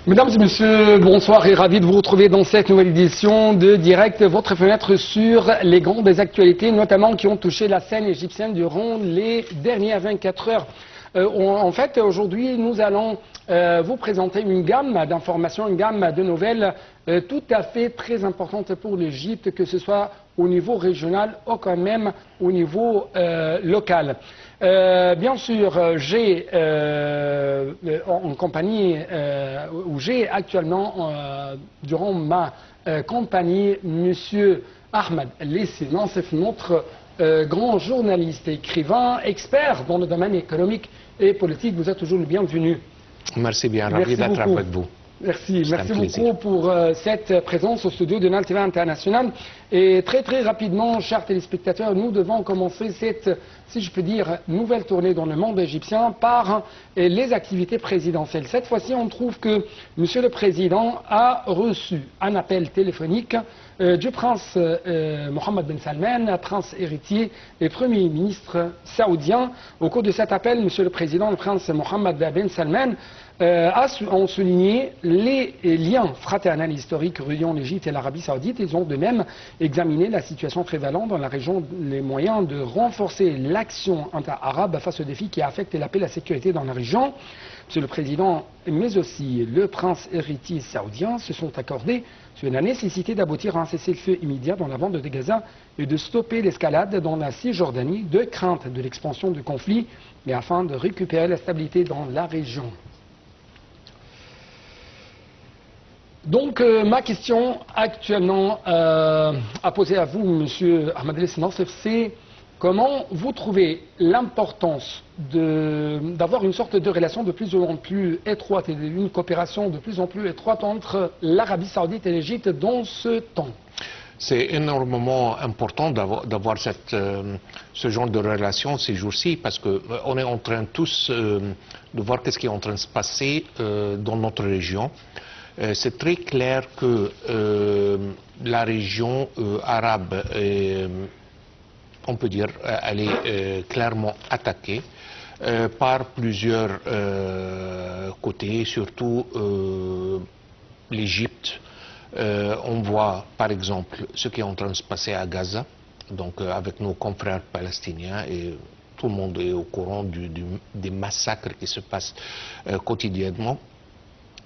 Mesdames et messieurs, bonsoir et ravi de vous retrouver dans cette nouvelle édition de Direct, votre fenêtre sur les grandes actualités, notamment qui ont touché la scène égyptienne durant les dernières 24 heures. En fait, aujourd'hui, nous allons vous présenter une gamme d'informations, une gamme de nouvelles tout à fait très importante pour l'Égypte, que ce soit au niveau régional ou quand même au niveau local. Bien sûr, j'ai en compagnie, ou j'ai actuellement durant ma compagnie, Monsieur Ahmed Lessi Nansef, notre grand journaliste, écrivain, expert dans le domaine économique et politique. Vous êtes toujours le bienvenu. Merci bien, ravi d'être avec vous. Merci beaucoup pour cette présence au studio de Nal TV International. Et très rapidement, chers téléspectateurs, nous devons commencer cette, si je peux dire, nouvelle tournée dans le monde égyptien par les activités présidentielles. Cette fois-ci, on trouve que Monsieur le Président a reçu un appel téléphonique du prince Mohammed Ben Salman, prince héritier et Premier ministre saoudien. Au cours de cet appel, Monsieur le Président, le prince Mohammed Ben Salman ont souligné les liens fraternels historiques reliant l'Égypte et l'Arabie Saoudite. Ils ont de même examiné la situation prévalente dans la région, les moyens de renforcer l'action inter-arabe face aux défis qui affectent la paix et la sécurité dans la région. Monsieur le Président, mais aussi le prince héritier saoudien se sont accordés sur la nécessité d'aboutir à un cessez-le-feu immédiat dans la bande de Gaza et de stopper l'escalade dans la Cisjordanie, de crainte de l'expansion du conflit, mais afin de récupérer la stabilité dans la région. Donc, ma question actuellement à poser à vous, Monsieur Ahmed Lessi Nansef, c'est comment vous trouvez l'importance d'avoir une sorte de relation de plus en plus étroite et une coopération de plus en plus étroite entre l'Arabie Saoudite et l'Égypte dans ce temps? C'est énormément important d'avoir ce genre de relation ces jours-ci parce qu'on est en train tous de voir qu'est-ce qui est en train de se passer dans notre région. C'est très clair que la région arabe, on peut dire, elle est clairement attaquée par plusieurs côtés, surtout l'Égypte. On voit par exemple ce qui est en train de se passer à Gaza, donc avec nos confrères palestiniens, et tout le monde est au courant des massacres qui se passent quotidiennement.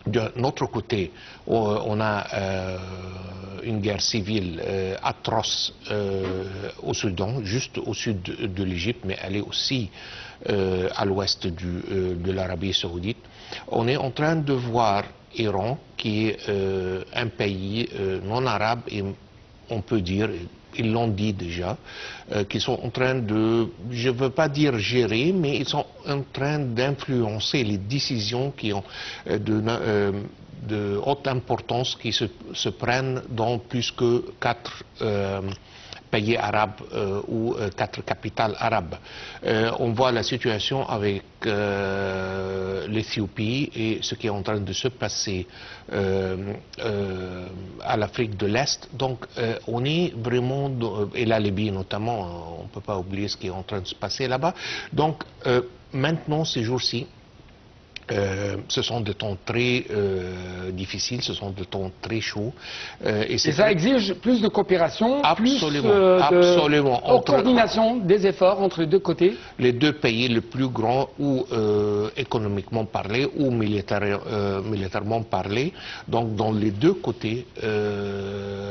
De notre côté, on a une guerre civile atroce au Soudan, juste au sud de l'Égypte, mais elle est aussi à l'ouest de l'Arabie Saoudite. On est en train de voir Iran, qui est un pays non arabe, et on peut dire, ils l'ont dit déjà, qu'ils sont en train de, je ne veux pas dire gérer, mais ils sont en train d'influencer les décisions qui ont de haute importance qui se prennent dans plus que 4 pays arabes ou 4 capitales arabes. On voit la situation avec l'Éthiopie et ce qui est en train de se passer à l'Afrique de l'Est. Donc on est vraiment, et la Libye notamment, on ne peut pas oublier ce qui est en train de se passer là-bas. Donc maintenant, ces jours-ci, ce sont des temps très difficiles, ce sont des temps très chauds. Et ça exige plus de coopération, absolument, plus de coordination des efforts entre les deux côtés. Les deux pays les plus grands, ou économiquement parlé, ou militairement parlé. Donc dans les deux côtés,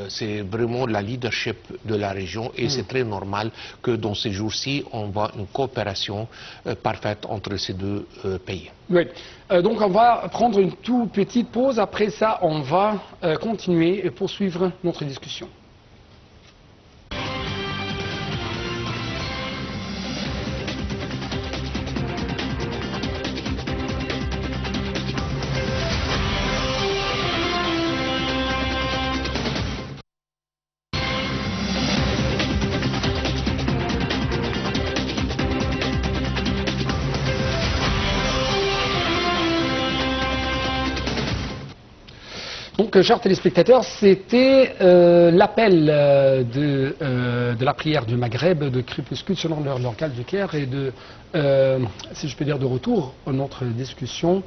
c'est vraiment la leadership de la région, et c'est très normal que dans ces jours-ci, on voit une coopération parfaite entre ces deux pays. Oui. Donc on va prendre une toute petite pause. Après ça, on va continuer et poursuivre notre discussion. Donc, chers téléspectateurs, c'était l'appel de la prière du Maghreb, de crépuscule selon l'heure locale du Caire, et de, si je peux dire, de retour à notre discussion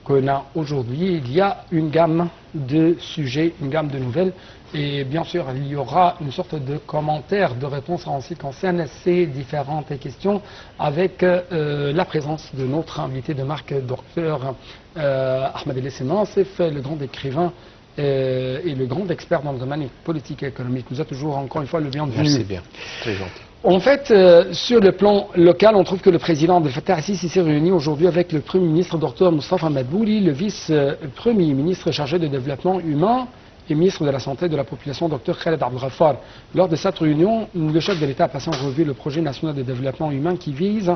qu'on a aujourd'hui. Il y a une gamme de sujets, une gamme de nouvelles. Et bien sûr, il y aura une sorte de commentaire, de réponse en ce qui concerne ces différentes questions avec la présence de notre invité de marque, docteur Ahmed El Nassif, le grand écrivain et le grand expert dans le domaine politique et économique. Nous a toujours encore une fois le bienvenu. Merci bien, très gentil. En fait, sur le plan local, on trouve que le président Abdel Fattah al-Sisi s'est réuni aujourd'hui avec le Premier ministre Dr Moustapha Madbouli, le vice-premier ministre chargé de développement humain et ministre de la Santé et de la Population, Dr Khaled Abdel Ghaffar. Lors de cette réunion, le chef de l'État a passé en revue le projet national de développement humain qui vise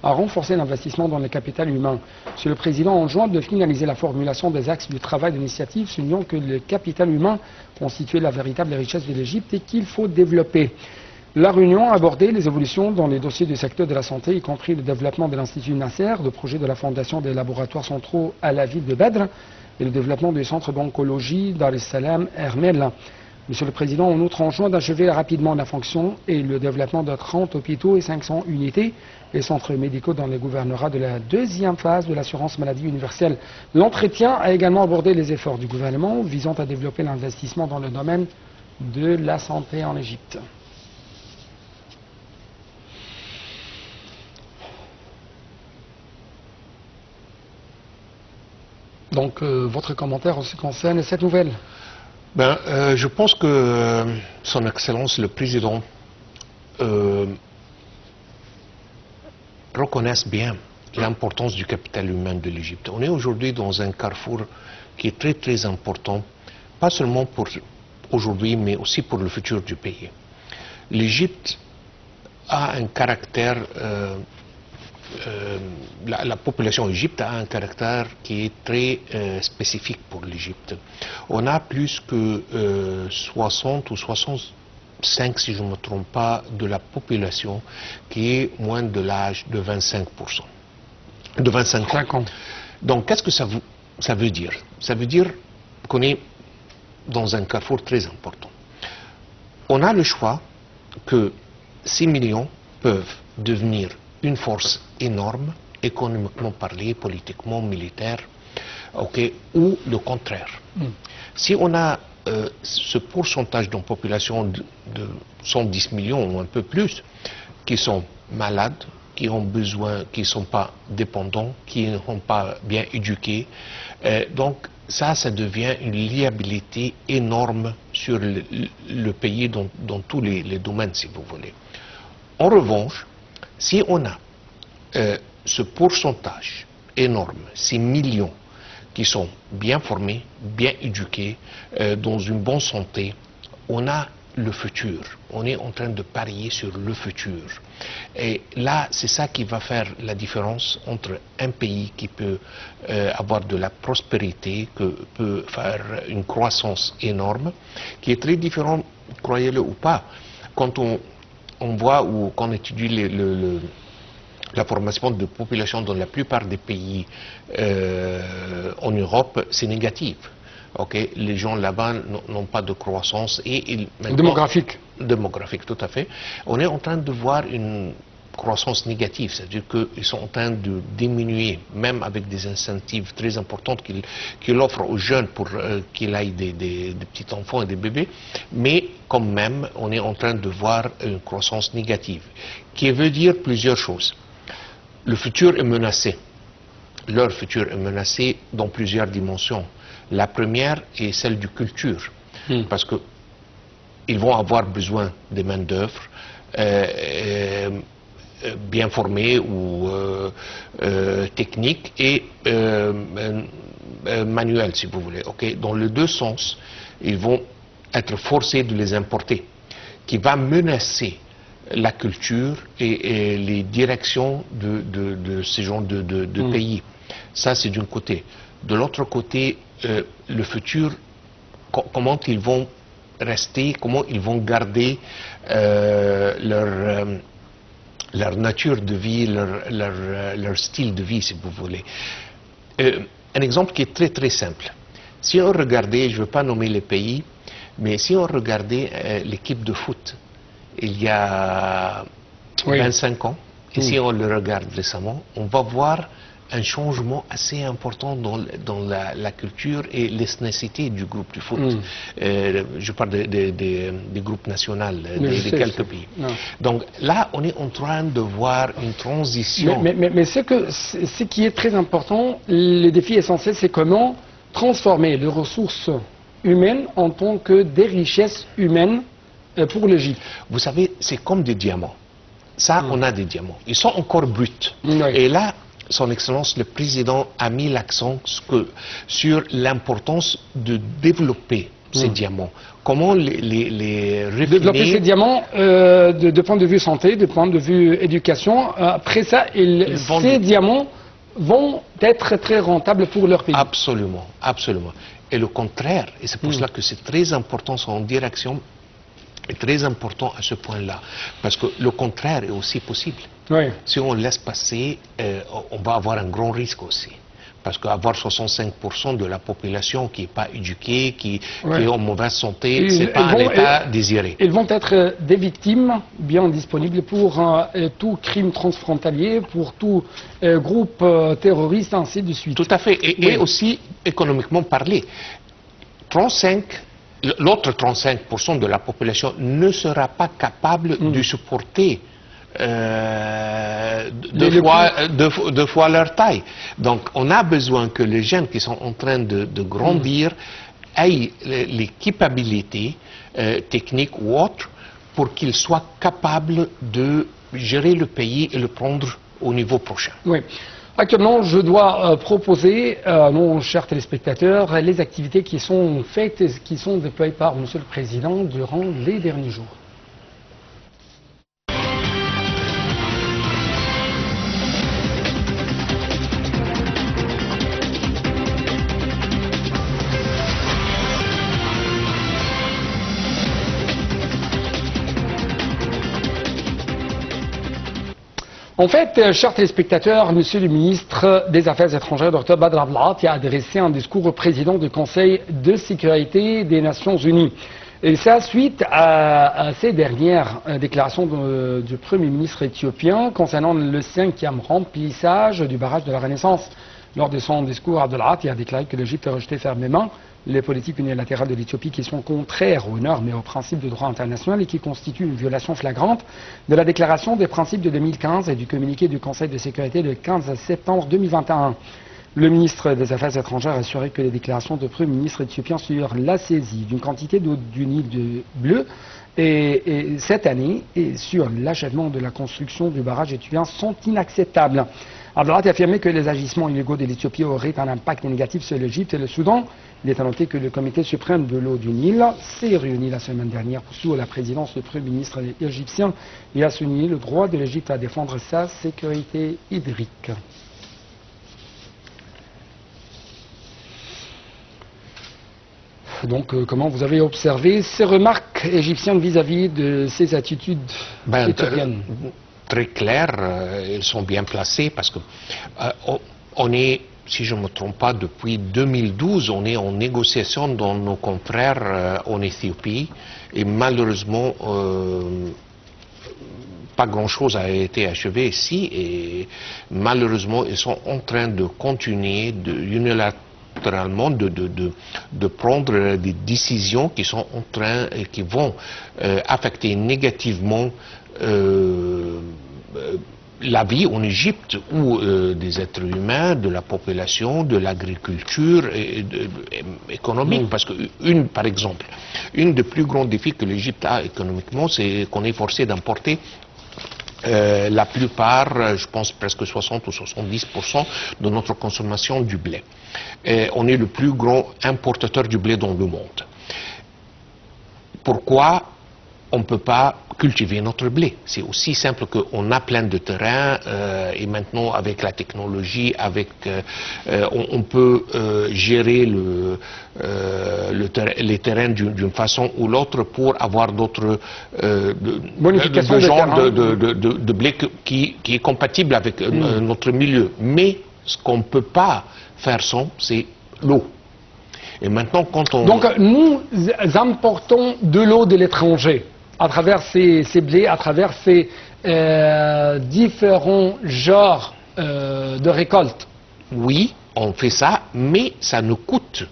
à renforcer l'investissement dans le capital humain. Monsieur le Président, en juin de finaliser la formulation des axes du travail d'initiative, soulignant que le capital humain constituait la véritable richesse de l'Égypte et qu'il faut développer. La réunion a abordé les évolutions dans les dossiers du secteur de la santé, y compris le développement de l'Institut Nasser, le projet de la fondation des laboratoires centraux à la ville de Badr et le développement du centre d'oncologie Dar es Salaam Hermel. Monsieur le Président, en outre, en juin d'achever rapidement la fonction et le développement de 30 hôpitaux et 500 unités et centres médicaux dans les gouvernorats de la deuxième phase de l'assurance maladie universelle. L'entretien a également abordé les efforts du gouvernement visant à développer l'investissement dans le domaine de la santé en Égypte. Donc, votre commentaire en ce qui concerne cette nouvelle? Je pense que Son Excellence le Président reconnaisse bien l'importance du capital humain de l'Égypte. On est aujourd'hui dans un carrefour qui est très très important, pas seulement pour aujourd'hui, mais aussi pour le futur du pays. L'Égypte a un caractère, la population égyptienne a un caractère qui est très spécifique pour l'Égypte. On a plus que 60 ou 65, si je ne me trompe pas, de la population qui est moins de l'âge de 25%. De 25 ans. Donc, qu'est-ce que ça veut dire? Ça veut dire qu'on est dans un carrefour très important. On a le choix que 6 millions peuvent devenir une force énorme, économiquement parlé, politiquement, militaire, ou le contraire. Si on a ce pourcentage de population de 110 millions ou un peu plus, qui sont malades, qui ont besoin, qui ne sont pas dépendants, qui ne sont pas bien éduqués, donc ça devient une liabilité énorme sur le pays dans tous les domaines, si vous voulez. En revanche, si on a ce pourcentage énorme, ces millions qui sont bien formés, bien éduqués, dans une bonne santé, on a le futur. On est en train de parier sur le futur. Et là, c'est ça qui va faire la différence entre un pays qui peut avoir de la prospérité, qui peut faire une croissance énorme, qui est très différent, croyez-le ou pas, quand on voit ou qu'on étudie la formation de population dans la plupart des pays en Europe, c'est négatif. Les gens là-bas n'ont pas de croissance et démographique. Démographique, tout à fait. On est en train de voir une croissance négative, c'est-à-dire qu'ils sont en train de diminuer, même avec des incentives très importantes qu'il offre aux jeunes pour qu'ils aillent des petits enfants et des bébés, mais quand même, on est en train de voir une croissance négative, qui veut dire plusieurs choses. Le futur est menacé. Leur futur est menacé dans plusieurs dimensions. La première est celle du culture, parce qu'ils vont avoir besoin de main-d'œuvre bien formée ou technique et manuelle, si vous voulez. Dans les deux sens, ils vont être forcés de les importer, qui va menacer la culture et les directions de ces genres de pays. Ça, c'est d'un côté. De l'autre côté, le futur, comment ils vont rester, comment ils vont garder leur nature de vie, leur style de vie, si vous voulez. Un exemple qui est très très simple. Si on regardait, je ne veux pas nommer les pays, mais si on regardait l'équipe de foot, il y a 25 ans, Et si on le regarde récemment, on va voir un changement assez important dans la culture et l'ethnicité du groupe du foot. Je parle des groupes nationaux de quelques pays. Donc là, on est en train de voir une transition. Mais ce qui est très important, le défi essentiel, c'est comment transformer les ressources humaines en tant que des richesses humaines pour l'Égypte. Vous savez, c'est comme des diamants. Ça, on a des diamants. Ils sont encore bruts. Et là, Son Excellence le Président a mis l'accent sur l'importance de développer ces diamants. Comment les refiner. Développer ces diamants de point de vue santé, de point de vue éducation. Après ça, ces diamants vont être très rentables pour leur pays. Absolument, absolument. Et le contraire, et c'est pour cela que c'est très important, son direction est très important à ce point-là. Parce que le contraire est aussi possible. Oui. Si on laisse passer, on va avoir un grand risque aussi. Parce qu'avoir 65% de la population qui n'est pas éduquée, qui est en mauvaise santé, ce n'est pas un état désiré. Ils vont être des victimes bien disponibles pour tout crime transfrontalier, pour tout groupe terroriste, ainsi de suite. Tout à fait. Et aussi, économiquement parlé, l'autre 35% de la population ne sera pas capable de supporter deux fois leur taille. Donc on a besoin que les jeunes qui sont en train de grandir aient les capacités techniques ou autres pour qu'ils soient capables de gérer le pays et le prendre au niveau prochain. Oui. Actuellement, je dois proposer à nos chers téléspectateurs les activités qui sont faites et qui sont déployées par Monsieur le Président durant les derniers jours. En fait, chers téléspectateurs, Monsieur le ministre des Affaires étrangères, Dr Badr Abdelghati, a adressé un discours au président du Conseil de sécurité des Nations Unies. Et ça, suite à ces dernières déclarations du Premier ministre éthiopien concernant le 5e remplissage du barrage de la Renaissance. Lors de son discours, Abdelghati a déclaré que l'Égypte a rejeté fermement les politiques unilatérales de l'Éthiopie qui sont contraires aux normes et aux principes de droit international et qui constituent une violation flagrante de la déclaration des principes de 2015 et du communiqué du Conseil de sécurité du 15 septembre 2021. Le ministre des Affaires étrangères a assuré que les déclarations du Premier ministre éthiopien sur la saisie d'une quantité d'eau du Nil bleu et cette année et sur l'achèvement de la construction du barrage éthiopien sont inacceptables. Abdelghati a affirmé que les agissements illégaux de l'Éthiopie auraient un impact négatif sur l'Égypte et le Soudan. Il est à noter que le Comité suprême de l'eau du Nil s'est réuni la semaine dernière sous la présidence du Premier ministre égyptien et a souligné le droit de l'Égypte à défendre sa sécurité hydrique. Donc, comment vous avez observé ces remarques égyptiennes vis-à-vis de ces attitudes éthiopiennes? Très claires, elles sont bien placées parce que on est, si je ne me trompe pas, depuis 2012, on est en négociation dans nos confrères en Éthiopie et malheureusement, pas grand-chose a été achevé ici et malheureusement, ils sont en train de continuer unilatéralement de prendre des décisions qui sont en train et qui vont affecter négativement la vie en Égypte ou des êtres humains, de la population, de l'agriculture économique. Parce que, par exemple, une des plus grands défis que l'Égypte a économiquement, c'est qu'on est forcé d'importer la plupart, je pense presque 60 ou 70% de notre consommation du blé. On est le plus grand importateur du blé dans le monde. Pourquoi on ne peut pas cultiver notre blé? C'est aussi simple qu'on a plein de terrains et maintenant avec la technologie, on peut gérer les terrains d'une façon ou l'autre pour avoir d'autres genres de blé qui est compatible avec notre milieu. Mais ce qu'on ne peut pas faire sans, c'est l'eau. Et maintenant, quand on... Donc, nous importons de l'eau de l'étranger à travers ces blés, à travers ces différents genres de récoltes. Oui, on fait ça, mais ça nous coûte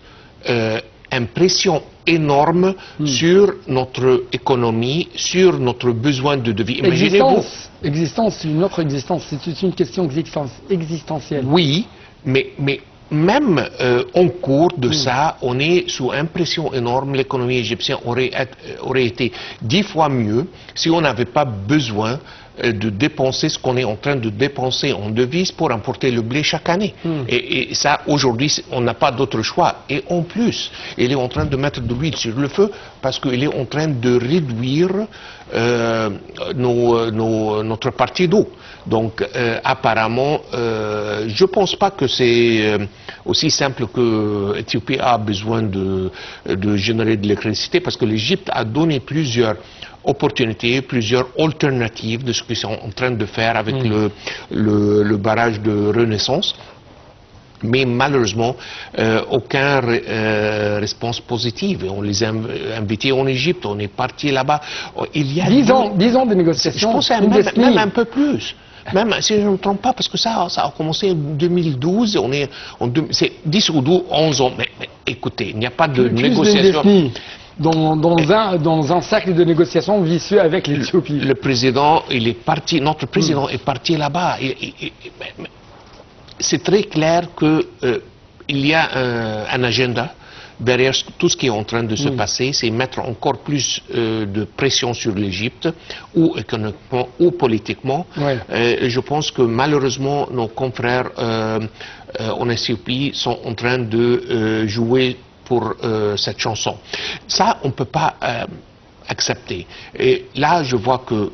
une pression énorme sur notre économie, sur notre besoin de vie. Existence, c'est une autre existence, c'est une question existentielle. Oui, mais même en cours de ça, on est sous une pression énorme. L'économie égyptienne aurait été 10 fois mieux si on n'avait pas besoin de dépenser ce qu'on est en train de dépenser en devises pour importer le blé chaque année. Et ça, aujourd'hui, on n'a pas d'autre choix. Et en plus, il est en train de mettre de l'huile sur le feu parce qu'il est en train de réduire notre partie d'eau. Donc, apparemment, je ne pense pas que c'est aussi simple que l'Éthiopie a besoin de générer de l'électricité parce que l'Égypte a donné plusieurs opportunités, plusieurs alternatives de ce qu'ils sont en train de faire avec le barrage de Renaissance. Mais malheureusement, aucune réponse positive. On les a invités en Égypte, on est parti là-bas. Il y a 10 ans de négociations. Je pense même un peu plus. Même si je ne me trompe pas, parce que ça a commencé en 2012, c'est 10 ou 12, 11 ans. Mais écoutez, il n'y a pas de négociation. Dans un cercle de négociations vicieux avec l'Éthiopie. Le président, il est parti, notre président est parti là-bas. C'est très clair qu'il y a un agenda derrière tout ce qui est en train de se passer, c'est mettre encore plus de pression sur l'Égypte, ou économiquement ou politiquement. Je pense que malheureusement, nos confrères en Éthiopie sont en train de jouer pour cette chanson. Ça, on ne peut pas accepter. Et là, je vois que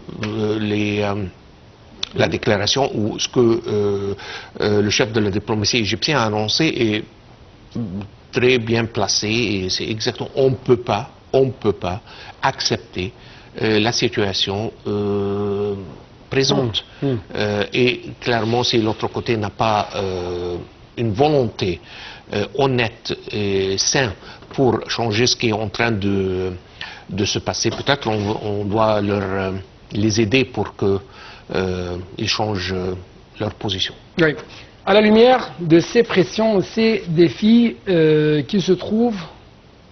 la déclaration ou ce que le chef de la diplomatie égyptienne a annoncé est très bien placé et c'est exactement, on ne peut pas accepter la situation présente. Et clairement, si l'autre côté n'a pas une volonté honnête et saine pour changer ce qui est en train de se passer, peut-être on doit les aider pour qu'ils changent leur position. Oui. À la lumière de ces pressions, ces défis qui se trouvent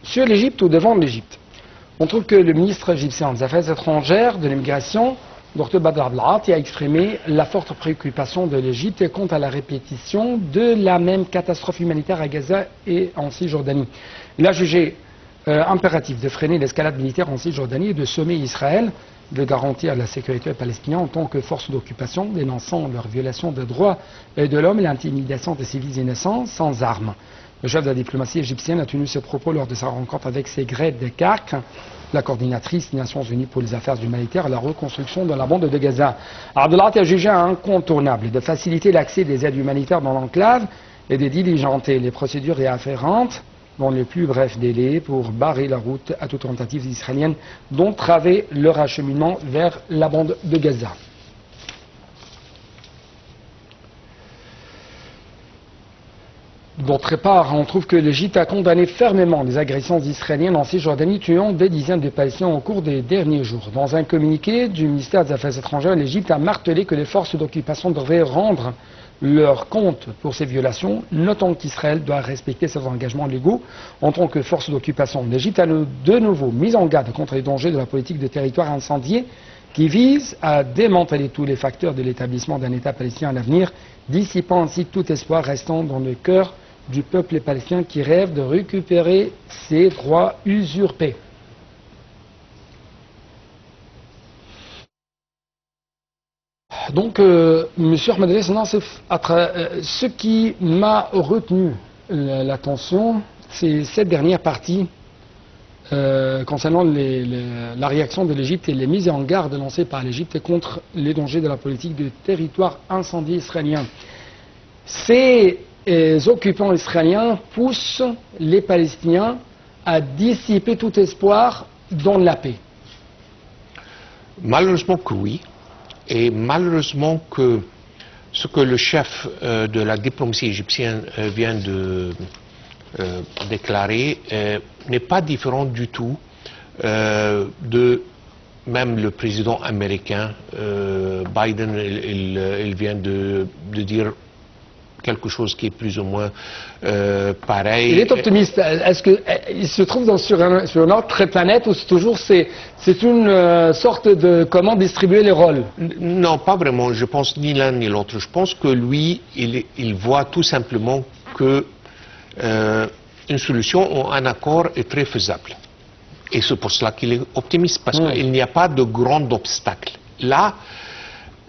sur l'Égypte ou devant l'Égypte, on trouve que le ministre égyptien des Affaires étrangères, de l'immigration, Dr Badr Abdelghati, a exprimé la forte préoccupation de l'Égypte quant à la répétition de la même catastrophe humanitaire à Gaza et en Cisjordanie. Il a jugé impératif de freiner l'escalade militaire en Cisjordanie et de sommer Israël de garantir la sécurité palestinienne en tant que force d'occupation, dénonçant leur violation des droits de l'homme et l'intimidation des civils innocents sans armes. Le chef de la diplomatie égyptienne a tenu ce propos lors de sa rencontre avec Segret Kark, la coordinatrice des Nations Unies pour les affaires humanitaires et la reconstruction de la bande de Gaza. Abdelghati a jugé incontournable de faciliter l'accès des aides humanitaires dans l'enclave et de diligenter les procédures et afférentes dans les plus brefs délais pour barrer la route à toute tentative israélienne d'entraver leur acheminement vers la bande de Gaza. D'autre part, on trouve que l'Égypte a condamné fermement les agressions israéliennes en Cisjordanie, tuant des dizaines de Palestiniens au cours des derniers jours. Dans un communiqué du ministère des Affaires étrangères, l'Égypte a martelé que les forces d'occupation devraient rendre leur compte pour ces violations, notant qu'Israël doit respecter ses engagements légaux en tant que force d'occupation. L'Égypte a de nouveau mis en garde contre les dangers de la politique de territoire incendié qui vise à démanteler tous les facteurs de l'établissement d'un État palestinien à l'avenir, dissipant ainsi tout espoir restant dans le cœur du peuple palestinien qui rêve de récupérer ses droits usurpés. Donc, M. Ahmed Nassef, ce qui m'a retenu l'attention, c'est cette dernière partie concernant la réaction de l'Égypte et les mises en garde lancées par l'Égypte contre les dangers de la politique de territoire incendié israélien. Ces occupants israéliens poussent les Palestiniens à dissiper tout espoir dans la paix. Malheureusement que oui. Et malheureusement que ce que le chef de la diplomatie égyptienne vient de déclarer n'est pas différent du tout de même le président américain, Biden, il vient de dire quelque chose qui est plus ou moins pareil. Il est optimiste. Est-ce qu'il se trouve sur une autre planète ou c'est une sorte de comment distribuer les rôles? Non, pas vraiment. Je pense ni l'un ni l'autre. Je pense que lui, il voit tout simplement que une solution ou un accord est très faisable. Et c'est pour cela qu'il est optimiste, parce qu'il n'y a pas de grand obstacle. Là,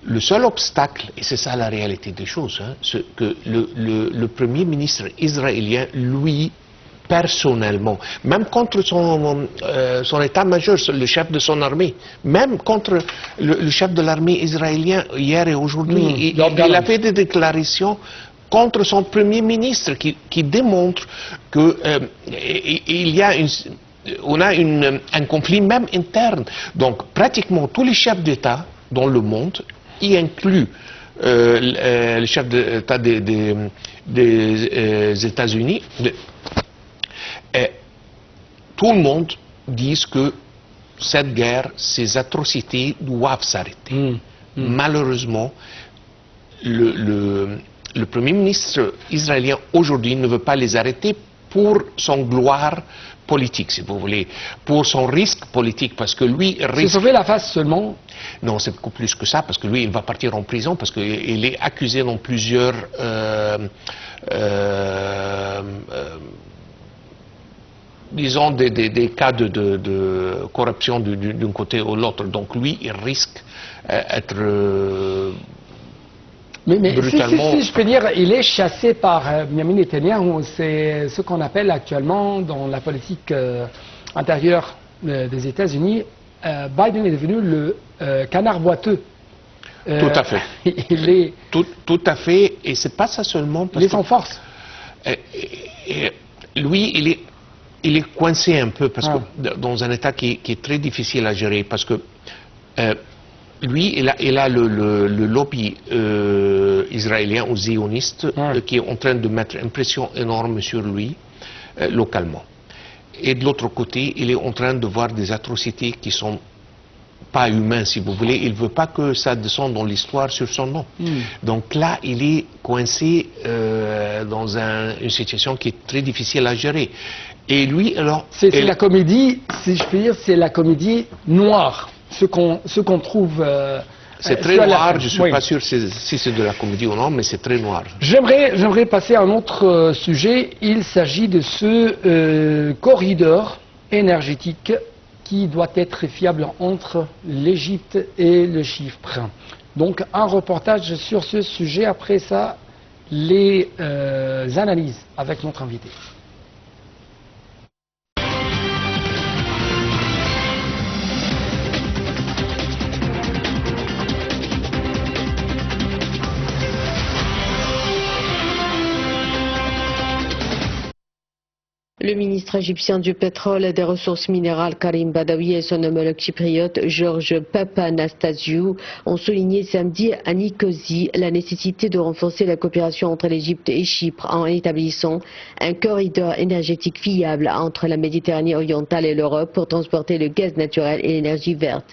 le seul obstacle, et c'est ça la réalité des choses, c'est que le Premier ministre israélien, lui, personnellement, même contre son état-major, le chef de son armée, même contre le chef de l'armée israélien hier et aujourd'hui, il a fait des déclarations contre son Premier ministre qui démontrent que on a un conflit même interne. Donc pratiquement tous les chefs d'État dans le monde, y inclut le chef d'État des États-Unis, tout le monde dit que cette guerre, ces atrocités doivent s'arrêter. Malheureusement, le Premier ministre israélien aujourd'hui ne veut pas les arrêter pour son gloire politique, si vous voulez, pour son risque politique, parce que lui risque... C'est sauver la face seulement? Non, c'est beaucoup plus que ça, parce que lui, il va partir en prison, parce qu'il est accusé dans plusieurs disons des cas de corruption d'un côté ou l'autre. Donc lui, il risque d'être brutalement... Si je peux dire, il est chassé par Benjamin Netanyahu. C'est ce qu'on appelle actuellement dans la politique intérieure des États-Unis. Biden est devenu le canard boiteux. Tout à fait. Il est... Tout à fait, et c'est pas ça seulement. Il est sans force. Lui, il est coincé un peu parce que dans un état qui est très difficile à gérer, parce que lui, il a le lobby israélien ou zioniste qui est en train de mettre une pression énorme sur lui localement. Et de l'autre côté, il est en train de voir des atrocités qui sont pas humaines, si vous voulez. Il ne veut pas que ça descende dans l'histoire sur son nom. Donc là, il est coincé dans une situation qui est très difficile à gérer. Et lui, alors... C'est la comédie, si je puis dire, c'est la comédie noire. Ce qu'on trouve... c'est très noir, je ne suis pas sûr si c'est de la comédie ou non, mais c'est très noir. J'aimerais passer à un autre sujet. Il s'agit de ce corridor énergétique qui doit être fiable entre l'Égypte et le Chypre. Donc un reportage sur ce sujet. Après ça, les analyses avec notre invité. Le ministre égyptien du pétrole et des ressources minérales Karim Badawi et son homologue chypriote Georges Papanastasiou ont souligné samedi à Nicosie la nécessité de renforcer la coopération entre l'Égypte et Chypre en établissant un corridor énergétique fiable entre la Méditerranée orientale et l'Europe pour transporter le gaz naturel et l'énergie verte.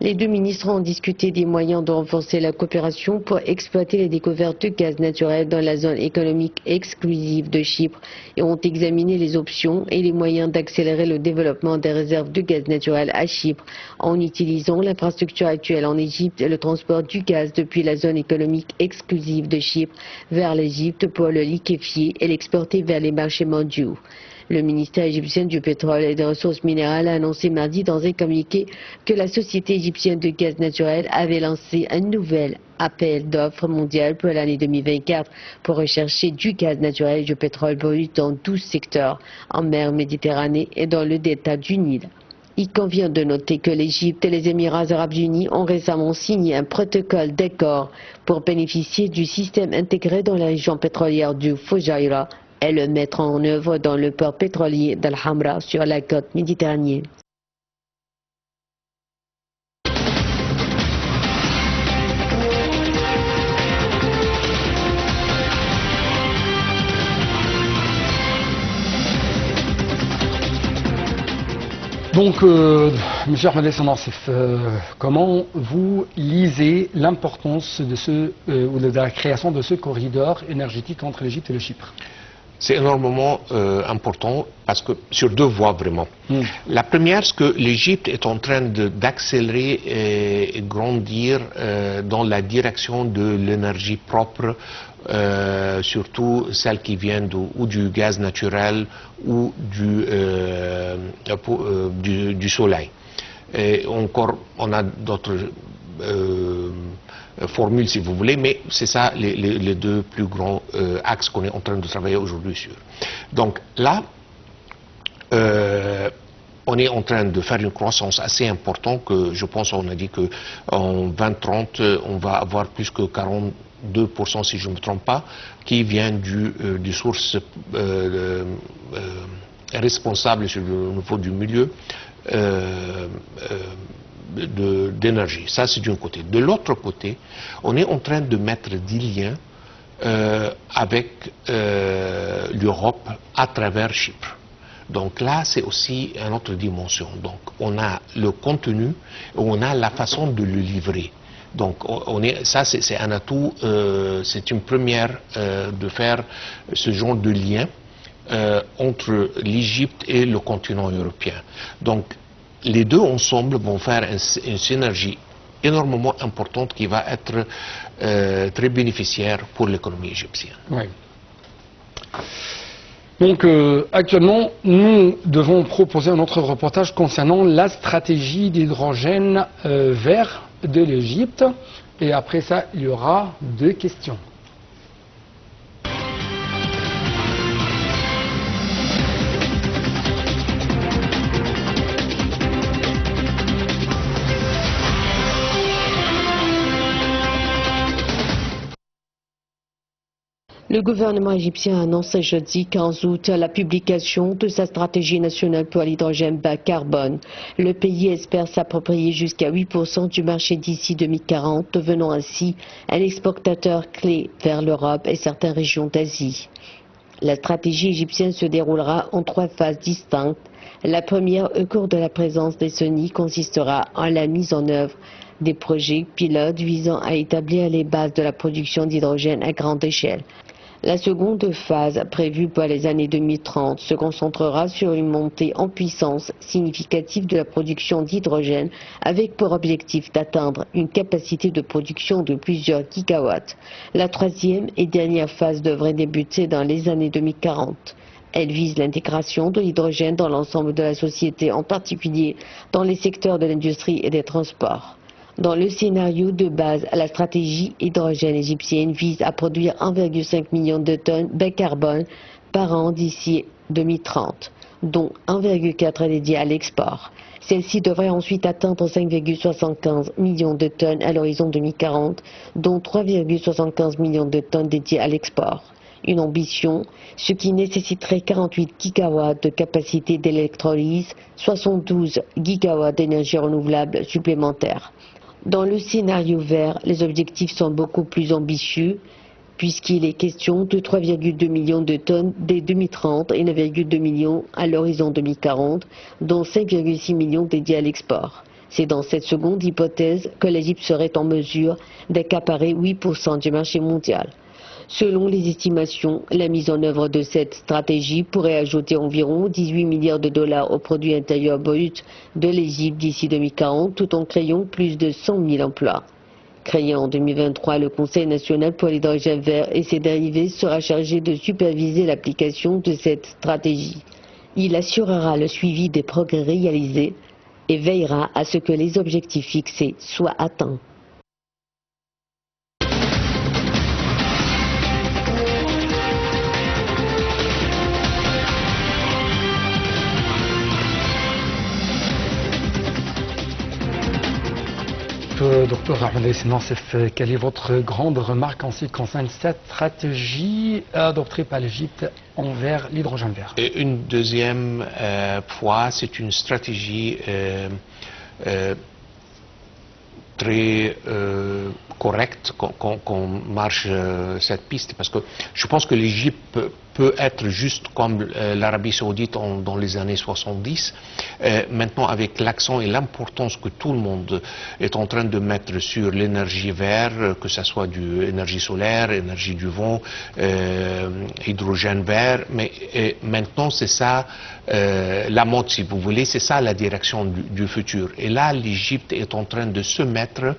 Les deux ministres ont discuté des moyens de renforcer la coopération pour exploiter les découvertes de gaz naturel dans la zone économique exclusive de Chypre et ont examiné les options et les moyens d'accélérer le développement des réserves de gaz naturel à Chypre en utilisant l'infrastructure actuelle en Égypte et le transport du gaz depuis la zone économique exclusive de Chypre vers l'Égypte pour le liquéfier et l'exporter vers les marchés mondiaux. Le ministère égyptien du pétrole et des ressources minérales a annoncé mardi dans un communiqué que la société égyptienne de gaz naturel avait lancé un nouvel appel d'offres mondial pour l'année 2024 pour rechercher du gaz naturel et du pétrole brut dans 12 secteurs en mer Méditerranée et dans le delta du Nil. Il convient de noter que l'Égypte et les Émirats arabes unis ont récemment signé un protocole d'accord pour bénéficier du système intégré dans la région pétrolière du Fujairah et le mettre en œuvre dans le port pétrolier d'Al-Hamra sur la côte méditerranéenne. Donc, M. Ahmed Nassif, comment vous lisez l'importance de ou de la création de ce corridor énergétique entre l'Égypte et le Chypre? C'est énormément important parce que sur deux voies vraiment. La première, c'est que l'Égypte est en train d'accélérer et grandir dans la direction de l'énergie propre, surtout celle qui vient du gaz naturel ou du soleil. Et encore, on a d'autres formule si vous voulez, mais c'est ça les deux plus grands axes qu'on est en train de travailler aujourd'hui sur. Donc là, on est en train de faire une croissance assez importante que je pense on a dit qu'en 2030 on va avoir plus que 42% si je ne me trompe pas, qui vient du source responsable sur le niveau du milieu d'énergie. Ça, c'est d'un côté. De l'autre côté, on est en train de mettre des liens avec l'Europe à travers Chypre. Donc là, c'est aussi une autre dimension. Donc, on a le contenu, on a la façon de le livrer. Donc, ça, c'est un atout, c'est une première de faire ce genre de lien entre l'Égypte et le continent européen. Donc, les deux ensemble vont faire une synergie énormément importante qui va être très bénéficiaire pour l'économie égyptienne. Oui. Donc actuellement, nous devons proposer un autre reportage concernant la stratégie d'hydrogène vert de l'Égypte. Et après ça, il y aura 2 questions. Le gouvernement égyptien a annoncé jeudi 15 août la publication de sa stratégie nationale pour l'hydrogène bas carbone. Le pays espère s'approprier jusqu'à 8% du marché d'ici 2040, devenant ainsi un exportateur clé vers l'Europe et certaines régions d'Asie. La stratégie égyptienne se déroulera en 3 phases distinctes. La première, au cours de la présence des Sunnis, consistera en la mise en œuvre des projets pilotes visant à établir les bases de la production d'hydrogène à grande échelle. La seconde phase, prévue pour les années 2030, se concentrera sur une montée en puissance significative de la production d'hydrogène avec pour objectif d'atteindre une capacité de production de plusieurs gigawatts. La troisième et dernière phase devrait débuter dans les années 2040. Elle vise l'intégration de l'hydrogène dans l'ensemble de la société, en particulier dans les secteurs de l'industrie et des transports. Dans le scénario de base, la stratégie hydrogène égyptienne vise à produire 1,5 million de tonnes bas carbone par an d'ici 2030, dont 1,4 dédié à l'export. Celle-ci devrait ensuite atteindre 5,75 millions de tonnes à l'horizon 2040, dont 3,75 millions de tonnes dédiées à l'export. Une ambition, ce qui nécessiterait 48 gigawatts de capacité d'électrolyse, 72 gigawatts d'énergie renouvelable supplémentaires. Dans le scénario vert, les objectifs sont beaucoup plus ambitieux puisqu'il est question de 3,2 millions de tonnes dès 2030 et 9,2 millions à l'horizon 2040, dont 5,6 millions dédiés à l'export. C'est dans cette seconde hypothèse que l'Égypte serait en mesure d'accaparer 8% du marché mondial. Selon les estimations, la mise en œuvre de cette stratégie pourrait ajouter environ 18 milliards de dollars au produit intérieur brut de l'Égypte d'ici 2040, tout en créant plus de 100 000 emplois. Créé en 2023, le Conseil national pour l'hydrogène vert et ses dérivés sera chargé de superviser l'application de cette stratégie. Il assurera le suivi des progrès réalisés et veillera à ce que les objectifs fixés soient atteints. Docteur Ahmed Nassif, quelle est votre grande remarque en ce qui concerne cette stratégie adoptée par l'Égypte envers l'hydrogène vert? Et une deuxième fois, c'est une stratégie très correcte qu'on marche cette piste, parce que je pense que l'Égypte peut être juste comme l'Arabie Saoudite dans les années 70. Maintenant, avec l'accent et l'importance que tout le monde est en train de mettre sur l'énergie verte, que ce soit l'énergie solaire, énergie du vent, hydrogène vert, mais maintenant c'est ça la mode, si vous voulez, c'est ça la direction du futur. Et là, l'Égypte est en train de se mettre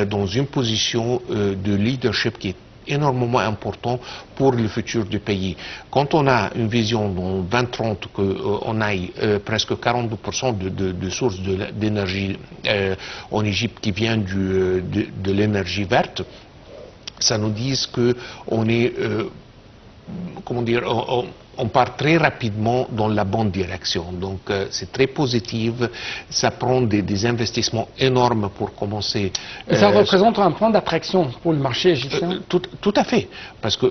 dans une position de leadership qui est énormément important pour le futur du pays. Quand on a une vision dans 2030 qu'on aille presque 42% de sources d'énergie en Égypte qui vient de l'énergie verte, ça nous dit qu'on est, comment dire, on part très rapidement dans la bonne direction. Donc c'est très positif, ça prend des investissements énormes pour commencer. Et ça représente un point d'attraction pour le marché égyptien? Tout à fait, parce que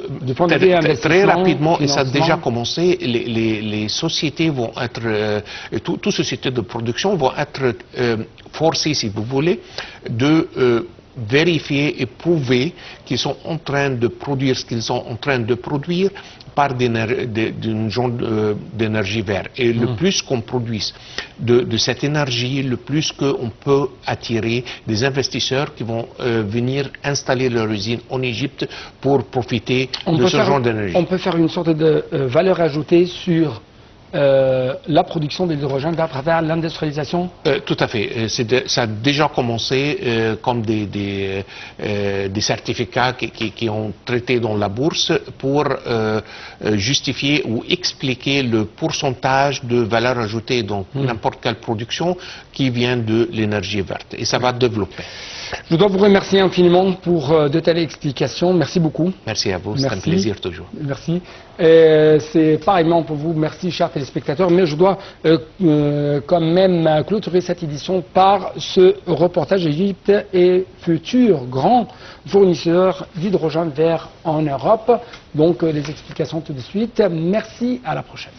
très rapidement, et ça a déjà commencé, les sociétés vont être, toutes sociétés de production vont être forcées, si vous voulez, de vérifier et prouver qu'ils sont en train de produire ce qu'ils sont en train de produire par d'un genre d'énergie verte. Et le plus qu'on produise de cette énergie, le plus qu'on peut attirer des investisseurs qui vont venir installer leur usine en Égypte pour profiter de ce genre d'énergie. On peut faire une sorte de valeur ajoutée sur la production de l'hydrogène à travers l'industrialisation? Tout à fait. Ça a déjà commencé comme des certificats qui ont traité dans la bourse pour justifier ou expliquer le pourcentage de valeur ajoutée, donc n'importe quelle production qui vient de l'énergie verte. Et ça va développer. Je dois vous remercier infiniment pour de telles explications. Merci beaucoup. Merci à vous, c'est un plaisir toujours. Merci. C'est pareillement pour vous. Merci, chers téléspectateurs. Mais je dois quand même clôturer cette édition par ce reportage. Égypte et futur grand fournisseur d'hydrogène vert en Europe. Donc les explications tout de suite. Merci, à la prochaine.